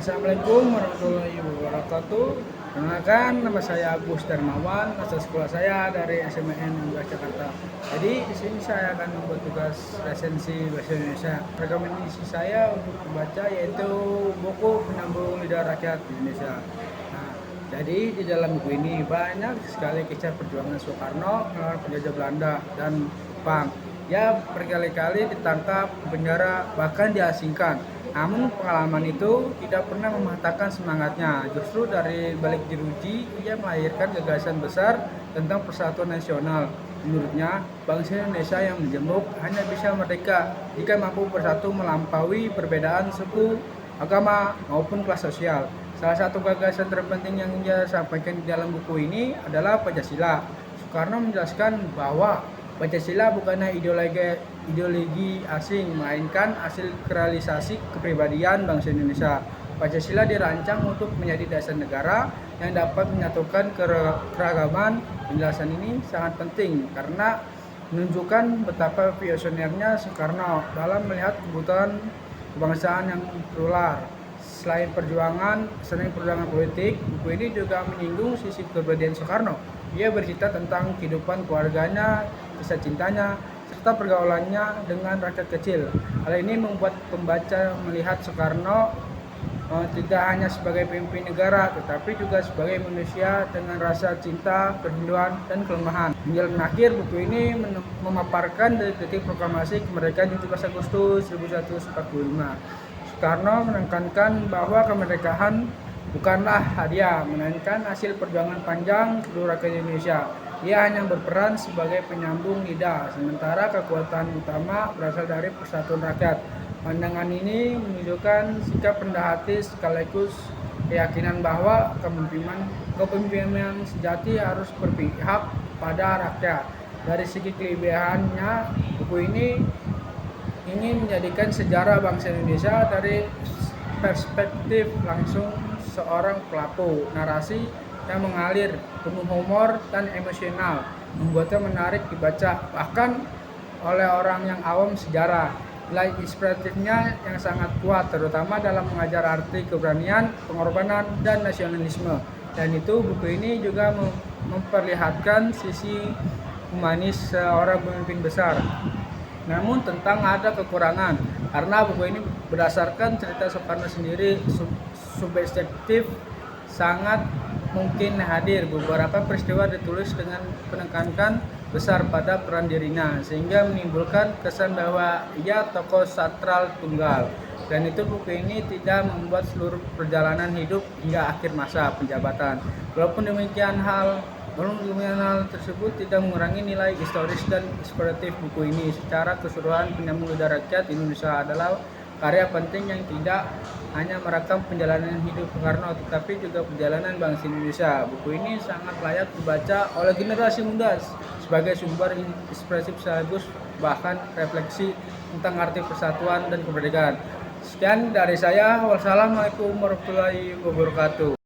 Assalamualaikum warahmatullahi wabarakatuh. Perkenalkan, nama saya Agus Darmawan, asal sekolah saya dari SMN Jakarta. Jadi di sini saya akan membuat tugas resensi bahasa Indonesia. Rekomendasi saya untuk membaca yaitu buku Penyambung Lidah Rakyat Indonesia. Nah, jadi di dalam buku ini banyak sekali kisah perjuangan Soekarno melawan penjajah Belanda dan Jepang. Ya, berkali-kali ditangkap, penjara, bahkan diasingkan. Namun pengalaman itu tidak pernah mematahkan semangatnya. Justru dari balik jeruji, ia melahirkan gagasan besar tentang persatuan nasional. Menurutnya, bangsa Indonesia yang menjemuk hanya bisa merdeka jika mampu bersatu melampaui perbedaan suku, agama, maupun kelas sosial. Salah satu gagasan terpenting yang ia sampaikan di dalam buku ini adalah Pancasila. Soekarno menjelaskan bahwa Pancasila bukanlah ideologi asing, melainkan hasil realisasi kepribadian bangsa Indonesia. Pancasila dirancang untuk menjadi dasar negara yang dapat menyatukan keragaman. Penjelasan ini sangat penting karena menunjukkan betapa visionernya Soekarno dalam melihat kebutuhan kebangsaan yang plural. Selain perjuangan politik, buku ini juga menyinggung sisi kepribadian Soekarno. Ia bercerita tentang kehidupan keluarganya, kisah cintanya, serta pergaulannya dengan rakyat kecil. Hal ini membuat pembaca melihat Soekarno tidak hanya sebagai pemimpin negara, tetapi juga sebagai manusia dengan rasa cinta, kerinduan, dan kelemahan. Hingga akhir, buku ini memaparkan detik proklamasi kemerdekaan 17 Agustus 1945. Soekarno menekankan bahwa kemerdekaan bukanlah hadiah, melainkan hasil perjuangan panjang seluruh rakyat Indonesia. Ia hanya berperan sebagai penyambung lidah, sementara kekuatan utama berasal dari persatuan rakyat. Pandangan ini menunjukkan sikap rendah hati sekaligus keyakinan bahwa kepemimpinan sejati harus berpihak pada rakyat. Dari segi kelebihannya, buku ini ingin menjadikan sejarah bangsa Indonesia dari perspektif langsung seorang pelaku. Narasi yang mengalir, penuh humor dan emosional, membuatnya menarik dibaca bahkan oleh orang yang awam sejarah. Nilai inspiratifnya yang sangat kuat, terutama dalam mengajar arti keberanian, pengorbanan, dan nasionalisme. Dan itu buku ini juga memperlihatkan sisi humanis seorang pemimpin besar. Namun tentang ada kekurangan, karena buku ini berdasarkan cerita Soekarno sendiri, subjektif, sangat mungkin hadir. Beberapa peristiwa ditulis dengan penekankan besar pada peran dirinya, sehingga menimbulkan kesan bahwa ia tokoh sakral tunggal. Dan itu buku ini tidak membuat seluruh perjalanan hidup hingga akhir masa penjabatan. Walaupun demikian hal tersebut tidak mengurangi nilai historis dan inspiratif buku ini. Secara keseluruhan, Penyambung Lidah Rakyat Indonesia adalah karya penting yang tidak hanya merekam perjalanan hidup Soekarno, tetapi juga perjalanan bangsa Indonesia. Buku ini sangat layak dibaca oleh generasi muda sebagai sumber inspirasi sekaligus bahkan refleksi tentang arti persatuan dan kemerdekaan. Sekian dari saya. Wassalamualaikum warahmatullahi wabarakatuh.